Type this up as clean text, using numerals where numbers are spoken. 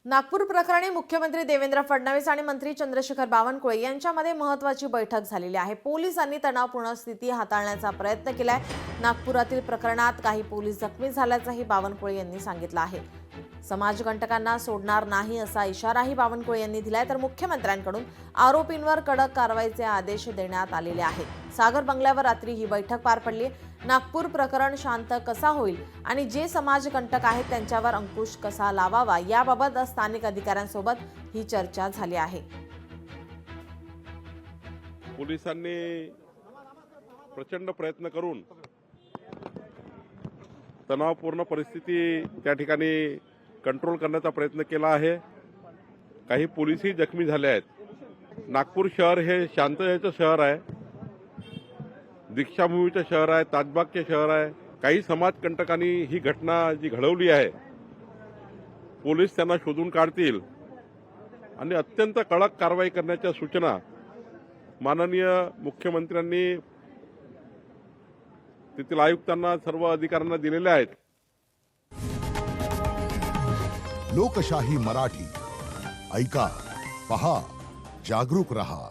नागपूर प्रकरणी मुख्यमंत्री देवेंद्र फडणवीस आणि मंत्री चंद्रशेखर बावनकुळे यांच्यामध्ये महत्त्वाची बैठक झालेली आहे। पोलिसांनी तणावपूर्ण स्थिती हाताळण्याचा प्रयत्न केलाय। नागपुरातील प्रकरणात काही पोलीस जखमी झाल्याचंही बावनकुळे यांनी सांगितलं आहे। समाजकंटकांना सोडणार नाही असा इशाराही बावनकुळे यांनी दिलाय। तर मुख्यमंत्र्यांकडून आरोपींवर कडक कारवाईचे आदेश देण्यात आलेले आहेत। सागर बंगल्यावर रात्री ही बैठक पार पडली। नागपूर प्रकरण शांत कसा होईल आणि जे समाजकंटक आहेत त्यांच्यावर अंकुश कसा लावावा याबाबत स्थानिक अधिकाऱ्यांसोबत ही चर्चा झाली आहे। पोलिसांनी प्रचंड प्रयत्न करून तणावपूर्ण परिस्थिती त्या ठिकाणी कंट्रोल करण्याचा प्रयत्न केला आहे। काही पोलीसही जखमी झाले आहेत। नागपूर शहर हे शांततेचं शहर आहे, दीक्षाभूमीचं शहर आहे, ताजबागचे शहर आहे। काही समाजकंटकांनी ही घटना जी घडवली आहे, पोलीस त्यांना शोधून काढतील आणि अत्यंत कडक कारवाई करण्याच्या सूचना माननीय मुख्यमंत्र्यांनी तेथील आयुक्तांना सर्व अधिकाऱ्यांना दिलेल्या आहेत। लोकशाही मराठी ऐका, पहा, जागरूक रहा।